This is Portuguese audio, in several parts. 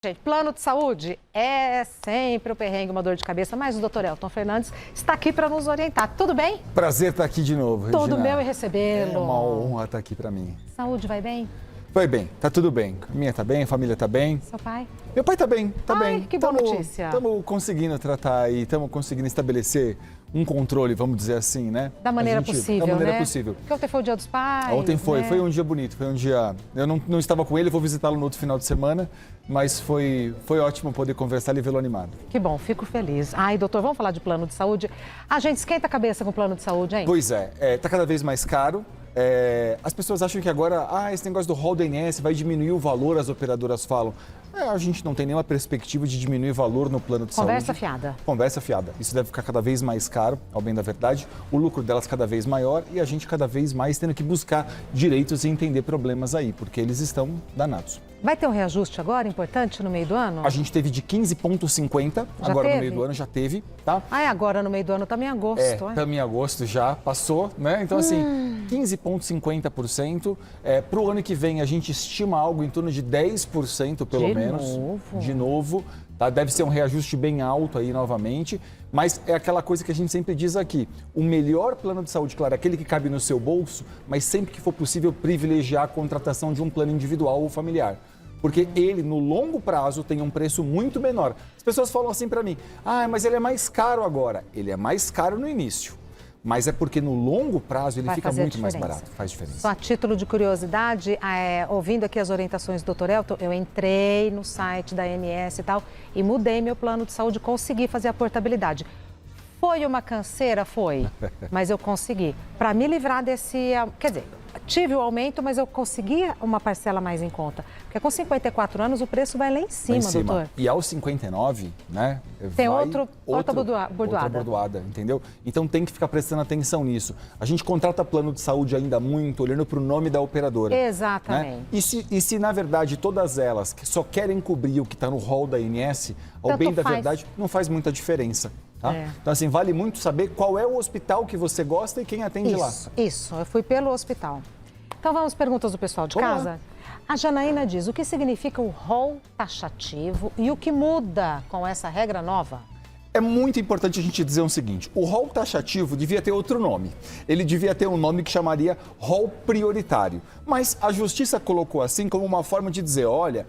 Gente, plano de saúde é sempre o perrengue, uma dor de cabeça, mas o doutor Elton Fernandes está aqui para nos orientar. Tudo bem? Prazer estar aqui de novo, Regina. Todo meu e recebê-lo. É uma honra estar aqui para mim. Saúde vai bem? Vai bem, tá tudo bem. A minha tá bem, a família tá bem. Seu pai? Meu pai tá bem, tá Ai, bem. que boa notícia. Estamos conseguindo tratar e estamos conseguindo estabelecer um controle, vamos dizer assim, né? Da maneira possível, Da maneira né? possível. Porque ontem foi o dia dos pais, Ontem foi, né? foi um dia bonito, foi um dia... Eu não estava com ele, vou visitá-lo no outro final de semana, mas foi ótimo poder conversar e vê-lo animado. Que bom, fico feliz. Ai, doutor, vamos falar de plano de saúde? A gente esquenta a cabeça com o plano de saúde, hein? Pois é, tá cada vez mais caro. As pessoas acham que agora, esse negócio do rol da ANS vai diminuir o valor, as operadoras falam. A gente não tem nenhuma perspectiva de diminuir valor no plano de Conversa saúde. fiada. Conversa fiada. Isso deve ficar cada vez mais caro, ao bem da verdade. O lucro delas cada vez maior e a gente cada vez mais tendo que buscar direitos e entender problemas aí, porque eles estão danados. Vai ter um reajuste agora, importante, no meio do ano? A gente teve de 15,50, agora no meio do ano já teve, tá? Ah, agora no meio do ano, também em agosto. Também em agosto já passou, né? Então, assim, 15,50%. Para o ano que vem, a gente estima algo em torno de 10%, pelo menos. De novo. Tá? Deve ser um reajuste bem alto aí novamente. Mas é aquela coisa que a gente sempre diz aqui. O melhor plano de saúde, claro, é aquele que cabe no seu bolso, mas sempre que for possível, privilegiar a contratação de um plano individual ou familiar. Porque ele, no longo prazo, tem um preço muito menor. As pessoas falam assim para mim, mas ele é mais caro agora. Ele é mais caro no início, mas é porque no longo prazo ele fica muito mais barato, faz diferença. Só a título de curiosidade, ouvindo aqui as orientações do Dr. Elton, eu entrei no site da ANS e tal e mudei meu plano de saúde, consegui fazer a portabilidade. Foi uma canseira? Foi, mas eu consegui. Para me livrar desse... Quer dizer, tive o aumento, mas eu consegui uma parcela mais em conta. Porque com 54 anos o preço vai lá em cima, doutor. E aos 59, né? Tem outra bordoada, entendeu? Então tem que ficar prestando atenção nisso. A gente contrata plano de saúde ainda muito, olhando para o nome da operadora. Exatamente. Né? E se, na verdade, todas elas que só querem cobrir o que está no rol da ANS, ao bem da verdade, não faz muita diferença. Tá? Então, assim, vale muito saber qual é o hospital que você gosta e quem atende lá. Isso, eu fui pelo hospital. Então, vamos às perguntas do pessoal de casa? A Janaína diz, o que significa o rol taxativo e o que muda com essa regra nova? É muito importante a gente dizer o seguinte, o rol taxativo devia ter outro nome. Ele devia ter um nome que chamaria rol prioritário. Mas a Justiça colocou assim como uma forma de dizer, olha,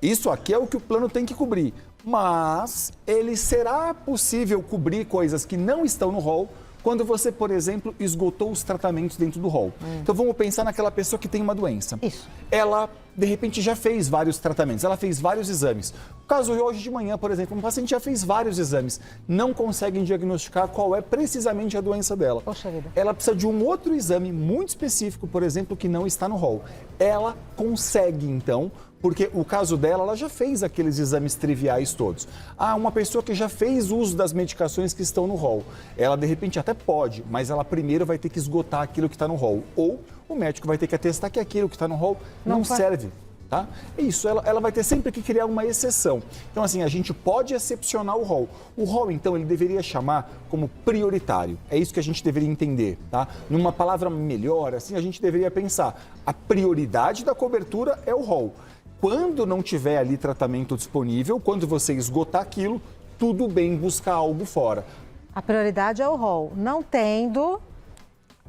isso aqui é o que o plano tem que cobrir. Mas ele será possível cobrir coisas que não estão no rol quando você, por exemplo, esgotou os tratamentos dentro do rol. Então vamos pensar naquela pessoa que tem uma doença. Isso. Ela, de repente, já fez vários tratamentos, ela fez vários exames. O caso de hoje de manhã, por exemplo, um paciente já fez vários exames, não conseguem diagnosticar qual é precisamente a doença dela. Poxa vida. Ela precisa de um outro exame muito específico, por exemplo, que não está no rol. Ela consegue, então, porque o caso dela, ela já fez aqueles exames triviais todos. Uma pessoa que já fez uso das medicações que estão no rol. Ela, de repente, até pode, mas ela primeiro vai ter que esgotar aquilo que está no rol. Ou o médico vai ter que atestar que aquilo que está no rol não serve. Tá? É isso, ela vai ter sempre que criar uma exceção. Então, assim, a gente pode excepcionar o rol. O rol, então, ele deveria chamar como prioritário. É isso que a gente deveria entender, tá? Numa palavra melhor, assim, a gente deveria pensar. A prioridade da cobertura é o rol. Quando não tiver ali tratamento disponível, quando você esgotar aquilo, tudo bem buscar algo fora. A prioridade é o rol. Não tendo...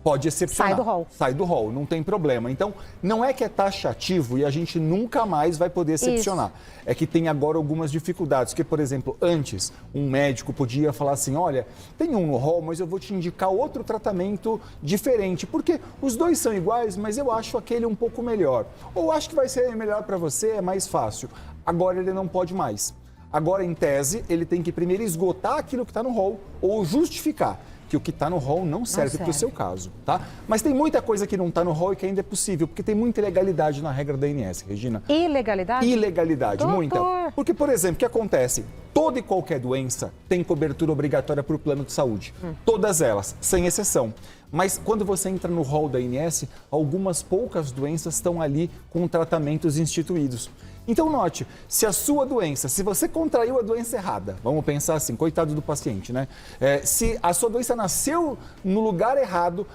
Pode excepcionar. Sai do rol. Sai do rol, não tem problema. Então, não é que é taxativo e a gente nunca mais vai poder excepcionar. Isso. É que tem agora algumas dificuldades. Que, por exemplo, antes, um médico podia falar assim, olha, tem um no rol, mas eu vou te indicar outro tratamento diferente. Porque os dois são iguais, mas eu acho aquele um pouco melhor. Ou acho que vai ser melhor para você, é mais fácil. Agora ele não pode mais. Agora, em tese, ele tem que primeiro esgotar aquilo que está no rol ou justificar que o que está no rol não serve para o seu caso, tá? Mas tem muita coisa que não está no rol e que ainda é possível, porque tem muita ilegalidade na regra da ANS, Regina. Ilegalidade? Ilegalidade, muita. Porque, por exemplo, o que acontece? Toda e qualquer doença tem cobertura obrigatória para o plano de saúde. Todas elas, sem exceção. Mas quando você entra no rol da ANS, algumas poucas doenças estão ali com tratamentos instituídos. Então note, se a sua doença, se você contraiu a doença errada, vamos pensar assim, coitado do paciente, né? Se a sua doença nasceu no lugar errado,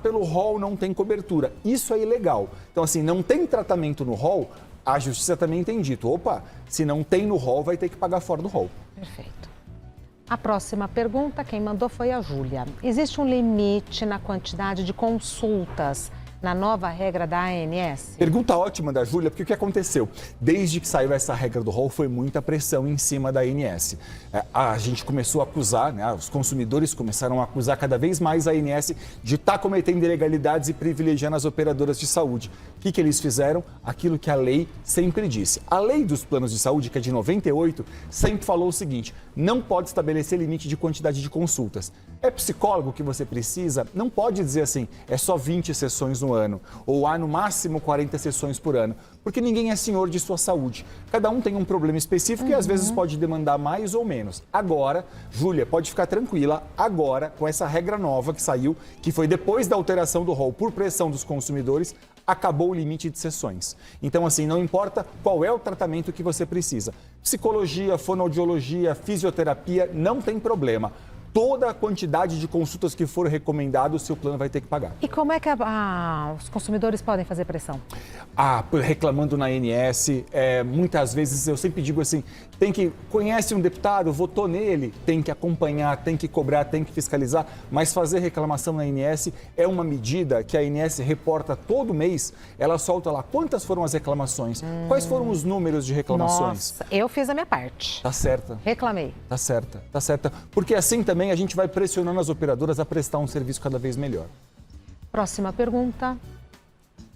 pelo rol não tem cobertura. Isso é ilegal. Então assim, não tem tratamento no rol, a justiça também tem dito, opa, se não tem no rol, vai ter que pagar fora do rol. Perfeito. A próxima pergunta, quem mandou foi a Júlia. Existe um limite na quantidade de consultas na nova regra da ANS? Pergunta ótima da Júlia, porque o que aconteceu? Desde que saiu essa regra do rol, foi muita pressão em cima da ANS. A gente começou a acusar, né, os consumidores começaram a acusar cada vez mais a ANS de estar cometendo ilegalidades e privilegiando as operadoras de saúde. O que eles fizeram? Aquilo que a lei sempre disse. A lei dos planos de saúde, que é de 98, sempre falou o seguinte: não pode estabelecer limite de quantidade de consultas. É psicólogo que você precisa? Não pode dizer assim, é só 20 sessões no ano, ou há no máximo 40 sessões por ano, porque ninguém é senhor de sua saúde. Cada um tem um problema específico e às vezes pode demandar mais ou menos. Agora, Júlia, pode ficar tranquila, agora, com essa regra nova que saiu, que foi depois da alteração do rol por pressão dos consumidores, acabou o limite de sessões. Então, assim, não importa qual é o tratamento que você precisa. Psicologia, fonoaudiologia, fisioterapia, não tem problema. Toda a quantidade de consultas que for recomendado, o seu plano vai ter que pagar. E como é que os consumidores podem fazer pressão? Reclamando na ANS, muitas vezes eu sempre digo assim, conhece um deputado, votou nele, tem que acompanhar, tem que cobrar, tem que fiscalizar, mas fazer reclamação na ANS é uma medida que a ANS reporta todo mês, ela solta lá quantas foram as reclamações, quais foram os números de reclamações. Nossa, eu fiz a minha parte. Tá certa. Reclamei. Tá certa. Porque assim também a gente vai pressionando as operadoras a prestar um serviço cada vez melhor. Próxima pergunta.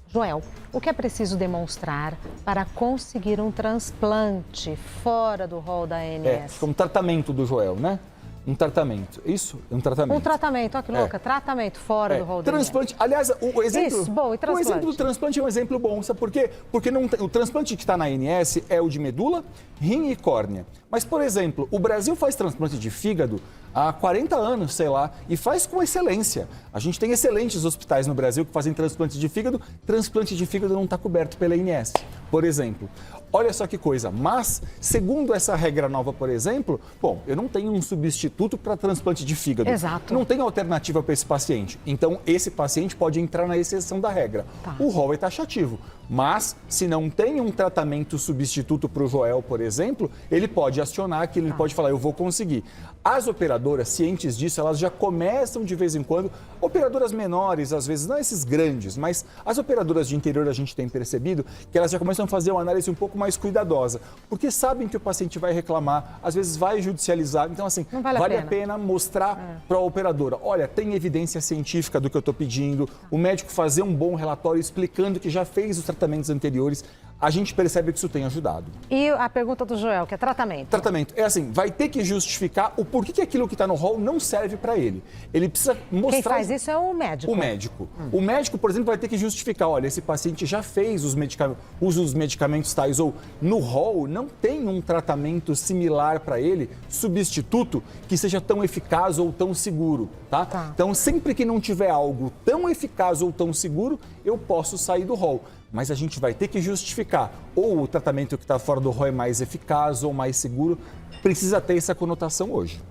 Joel, o que é preciso demonstrar para conseguir um transplante fora do rol da ANS? Um tratamento do Joel, né? Um tratamento. Isso? Um tratamento. Um tratamento, olha que louca. Tratamento fora do rol da ANS. Transplante. Aliás, o exemplo. Isso, bom, e transplante? O exemplo do transplante é um exemplo bom. Sabe por quê? Porque o transplante que está na ANS é o de medula, rim e córnea. Mas, por exemplo, o Brasil faz transplante de fígado há 40 anos, sei lá, e faz com excelência. A gente tem excelentes hospitais no Brasil que fazem transplante de fígado. Transplante de fígado não está coberto pela ANS, por exemplo. Olha só que coisa, mas, segundo essa regra nova, por exemplo, eu não tenho um substituto para transplante de fígado. Exato. Não tenho alternativa para esse paciente. Então, esse paciente pode entrar na exceção da regra. Tá. O rol é taxativo. Mas, se não tem um tratamento substituto para o Joel, por exemplo, ele pode acionar aquilo, ele pode falar, eu vou conseguir. As operadoras, cientes disso, elas já começam de vez em quando, operadoras menores, às vezes, não esses grandes, mas as operadoras de interior a gente tem percebido que elas já começam a fazer uma análise um pouco mais cuidadosa, porque sabem que o paciente vai reclamar, às vezes vai judicializar, então assim, vale a pena mostrar para a operadora, olha, tem evidência científica do que eu estou pedindo, o médico fazer um bom relatório explicando que já fez os tratamentos anteriores, a gente percebe que isso tem ajudado. E a pergunta do Joel, que é tratamento? Tratamento. É assim, vai ter que justificar o porquê que aquilo que está no rol não serve para ele. Ele precisa mostrar... Quem faz isso é o médico. O médico. O médico, por exemplo, vai ter que justificar, olha, esse paciente já fez usa os medicamentos tais, ou no rol não tem um tratamento similar para ele, substituto, que seja tão eficaz ou tão seguro, tá? Então, sempre que não tiver algo tão eficaz ou tão seguro, eu posso sair do rol. Mas a gente vai ter que justificar, ou o tratamento que está fora do rol é mais eficaz ou mais seguro, precisa ter essa conotação hoje.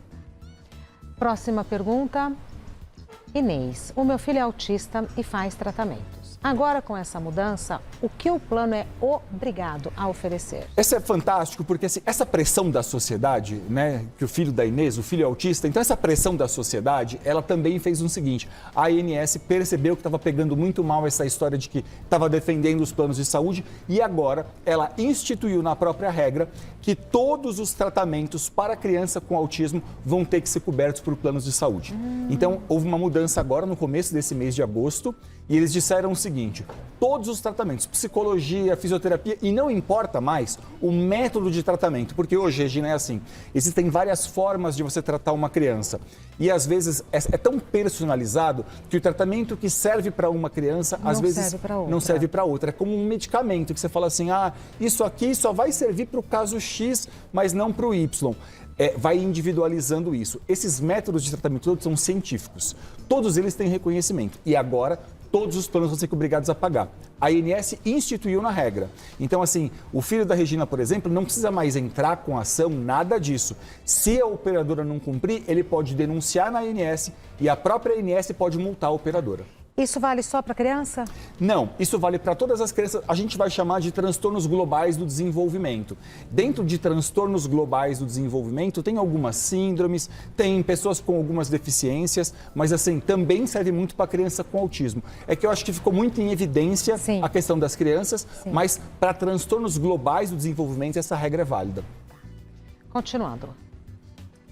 Próxima pergunta. Inês, o meu filho é autista e faz tratamentos. Agora, com essa mudança, o que o plano é obrigado a oferecer? Isso é fantástico, porque assim, essa pressão da sociedade, né, que o filho da Inês, o filho é autista, então essa pressão da sociedade, ela também fez o seguinte, a ANS percebeu que estava pegando muito mal essa história de que estava defendendo os planos de saúde e agora ela instituiu na própria regra que todos os tratamentos para criança com autismo vão ter que ser cobertos por planos de saúde. Então, houve uma mudança agora no começo desse mês de agosto e eles disseram o seguinte, todos os tratamentos, psicologia, fisioterapia, e não importa mais o método de tratamento, porque hoje, Regina, é assim, existem várias formas de você tratar uma criança e às vezes é tão personalizado que o tratamento que serve para uma criança, às vezes não serve para outra. É como um medicamento que você fala assim, isso aqui só vai servir para o caso X, mas não para o Y. Vai individualizando isso. Esses métodos de tratamento todos são científicos. Todos eles têm reconhecimento. E agora, todos os planos vão ser obrigados a pagar. A ANS instituiu na regra. Então, assim, o filho da Regina, por exemplo, não precisa mais entrar com ação, nada disso. Se a operadora não cumprir, ele pode denunciar na ANS e a própria ANS pode multar a operadora. Isso vale só para criança? Não, isso vale para todas as crianças. A gente vai chamar de transtornos globais do desenvolvimento. Dentro de transtornos globais do desenvolvimento, tem algumas síndromes, tem pessoas com algumas deficiências, mas assim, também serve muito para criança com autismo. É que eu acho que ficou muito em evidência Sim. a questão das crianças, Sim. mas para transtornos globais do desenvolvimento, essa regra é válida. Continuando.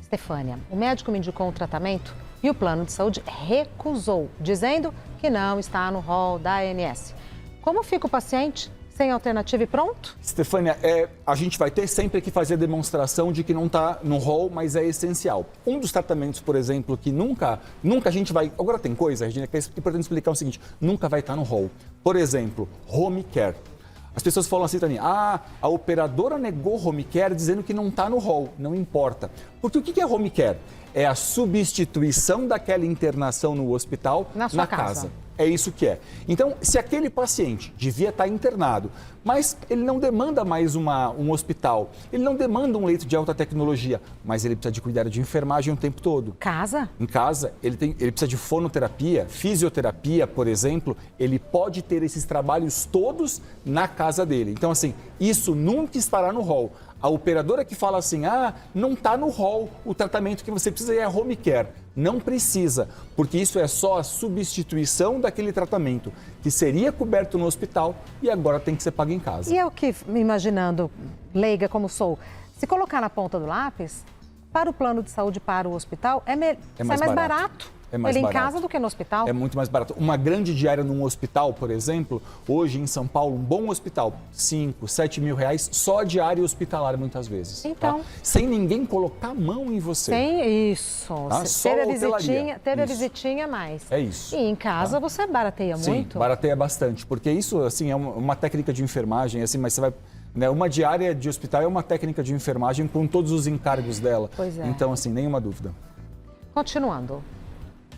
Estefânia, o médico me indicou um tratamento e o plano de saúde recusou, dizendo que não está no rol da ANS. Como fica o paciente? Sem alternativa e pronto? Estefânia, a gente vai ter sempre que fazer a demonstração de que não está no rol, mas é essencial. Um dos tratamentos, por exemplo, que nunca a gente vai... Agora tem coisa, Regina, que é importante explicar o seguinte, nunca vai estar no rol. Por exemplo, home care. As pessoas falam assim também, a operadora negou home care dizendo que não está no rol. Não importa. Porque o que é home care? É a substituição daquela internação no hospital na sua casa. É isso que é. Então, se aquele paciente devia estar internado, mas ele não demanda mais um hospital, ele não demanda um leito de alta tecnologia, mas ele precisa de cuidado de enfermagem o tempo todo. Casa? Em casa, ele precisa de fonoterapia, fisioterapia, por exemplo, ele pode ter esses trabalhos todos na casa dele. Então, assim, isso nunca estará no rol. A operadora que fala assim, não está no rol, o tratamento que você precisa é home care. Não precisa, porque isso é só a substituição daquele tratamento que seria coberto no hospital e agora tem que ser pago em casa. E eu que, imaginando, leiga como sou, se colocar na ponta do lápis, para o plano de saúde, para o hospital, é mais barato. É mais ele barato. em casa do que no hospital? É muito mais barato. Uma grande diária num hospital, por exemplo, hoje em São Paulo, um bom hospital, 5, 7 mil reais, só a diária hospitalar muitas vezes. Então. Tá? Sem ninguém colocar a mão em você. Sem isso. Tá? Teve a Isso. visitinha mais. É isso. E em casa você barateia muito? Sim, barateia bastante, porque isso assim, é uma técnica de enfermagem, assim, mas você vai... Né, uma diária de hospital é uma técnica de enfermagem com todos os encargos dela. Pois é. Então, assim, nenhuma dúvida. Continuando.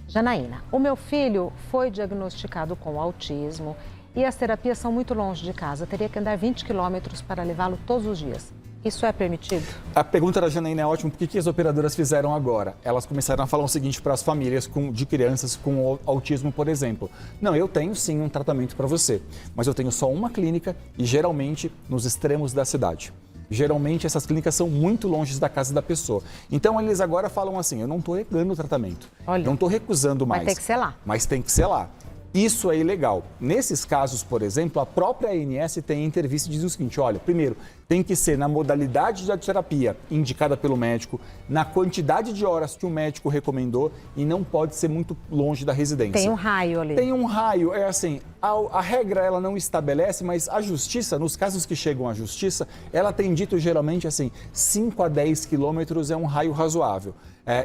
Janaína, o meu filho foi diagnosticado com autismo e as terapias são muito longe de casa. Teria que andar 20 quilômetros para levá-lo todos os dias. Isso é permitido? A pergunta da Janaína é ótima. Por que as operadoras fizeram agora? Elas começaram a falar o seguinte para as famílias de crianças com autismo, por exemplo. Não, eu tenho sim um tratamento para você, mas eu tenho só uma clínica e geralmente nos extremos da cidade. Geralmente essas clínicas são muito longe da casa da pessoa. Então eles agora falam assim, eu não estou negando o tratamento, não estou recusando mais. Mas tem que ser lá. Mas tem que ser lá. Isso é ilegal. Nesses casos, por exemplo, a própria ANS tem intervisto e diz o seguinte, olha, primeiro, tem que ser na modalidade de radioterapia indicada pelo médico, na quantidade de horas que o médico recomendou e não pode ser muito longe da residência. Tem um raio ali. Tem um raio, é assim, a regra ela não estabelece, mas a justiça, nos casos que chegam à justiça, ela tem dito geralmente assim, 5 a 10 quilômetros é um raio razoável.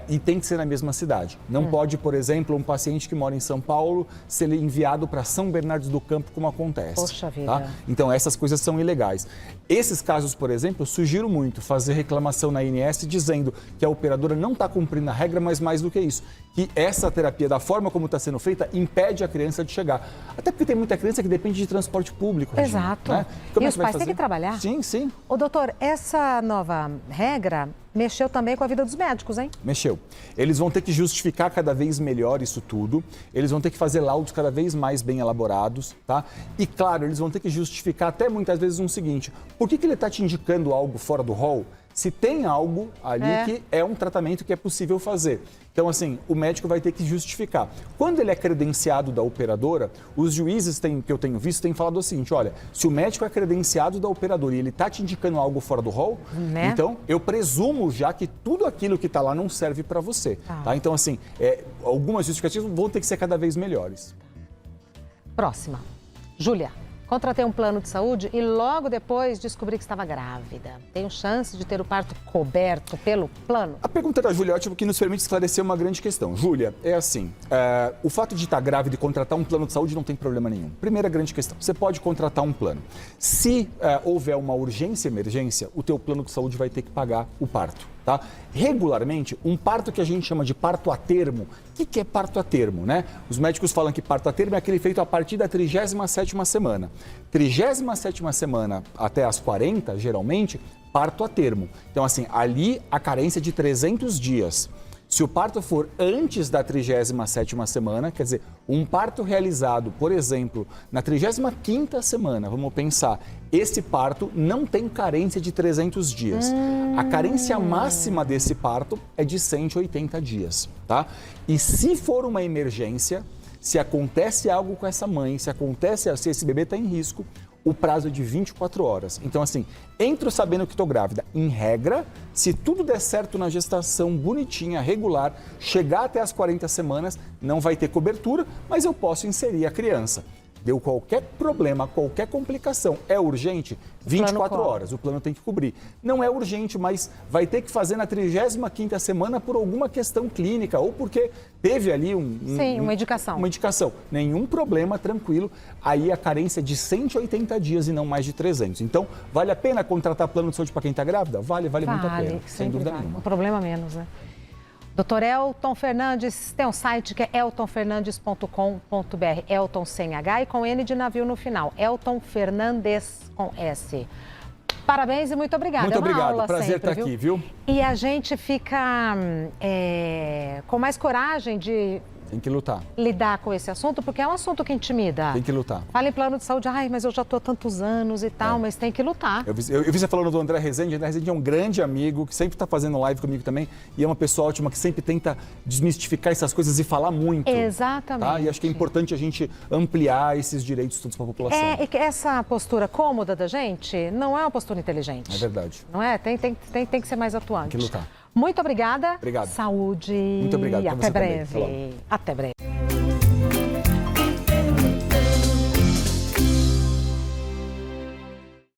E tem que ser na mesma cidade. Não pode, por exemplo, um paciente que mora em São Paulo ser enviado para São Bernardo do Campo, como acontece. Poxa vida. Tá? Então, essas coisas são ilegais. Esses casos, por exemplo, eu sugiro muito fazer reclamação na ANS dizendo que a operadora não está cumprindo a regra, mas mais do que isso, que essa terapia, da forma como está sendo feita, impede a criança de chegar. Até porque tem muita criança que depende de transporte público. Regina, exato. Né? E os pais têm que trabalhar? Sim, sim. Ô, doutor, essa nova regra mexeu também com a vida dos médicos, hein? Mexeu. Eles vão ter que justificar cada vez melhor isso tudo, eles vão ter que fazer laudos cada vez mais bem elaborados, tá? E claro, eles vão ter que justificar até muitas vezes um seguinte, por que ele está te indicando algo fora do rol? Se tem algo ali que é um tratamento que é possível fazer. Então, assim, o médico vai ter que justificar. Quando ele é credenciado da operadora, os juízes que eu tenho visto têm falado o seguinte, olha, se o médico é credenciado da operadora e ele está te indicando algo fora do rol, então eu presumo já que tudo aquilo que está lá não serve para você. Tá? Então, assim, algumas justificativas vão ter que ser cada vez melhores. Próxima. Júlia. Contratei um plano de saúde e logo depois descobri que estava grávida. Tenho chance de ter o parto coberto pelo plano? A pergunta da Júlia é ótima, que nos permite esclarecer uma grande questão. Júlia, é assim, o fato de estar grávida e contratar um plano de saúde não tem problema nenhum. Primeira grande questão, você pode contratar um plano. Se houver uma urgência, emergência, o teu plano de saúde vai ter que pagar o parto. Tá? Regularmente, um parto que a gente chama de parto a termo. O que é parto a termo, né? Os médicos falam que parto a termo é aquele feito a partir da 37ª semana. 37ª semana até as 40, geralmente, parto a termo. Então, assim, ali a carência é de 300 dias. Se o parto for antes da 37ª semana, quer dizer, um parto realizado, por exemplo, na 35ª semana, vamos pensar, esse parto não tem carência de 300 dias. A carência máxima desse parto é de 180 dias, tá? E se for uma emergência, se acontece algo com essa mãe, se esse bebê está em risco, o prazo é de 24 horas. Então, assim, entro sabendo que estou grávida. Em regra, se tudo der certo na gestação, bonitinha, regular, chegar até as 40 semanas, não vai ter cobertura, mas eu posso inserir a criança. Deu qualquer problema, qualquer complicação, é urgente? 24 horas, o plano tem que cobrir. Não é urgente, mas vai ter que fazer na 35ª semana por alguma questão clínica ou porque teve ali uma indicação. Uma indicação. Nenhum problema, tranquilo. Aí a carência é de 180 dias e não mais de 300. Então, vale a pena contratar plano de saúde para quem está grávida? Vale muito a pena, sem dúvida nenhuma. Um problema menos, né? Dr. Elton Fernandes tem um site que é eltonfernandes.com.br, Elton sem H e com N de navio no final, Elton Fernandes com S. Parabéns e muito obrigada. Muito obrigado, aula prazer sempre, estar aqui, viu? E a gente fica com mais coragem de... Tem que lutar. Lidar com esse assunto, porque é um assunto que intimida. Tem que lutar. Fala em plano de saúde, mas eu já estou há tantos anos e tal, mas tem que lutar. Eu vi você falando do André Rezende. André Rezende é um grande amigo, que sempre está fazendo live comigo também, e é uma pessoa ótima que sempre tenta desmistificar essas coisas e falar muito. Exatamente. Tá? E acho que é importante a gente ampliar esses direitos todos para a população. E que essa postura cômoda da gente não é uma postura inteligente. É verdade. Não é? Tem que ser mais atuante. Tem que lutar. Muito obrigada. Obrigado. Saúde. Muito obrigado. Até breve. Até breve.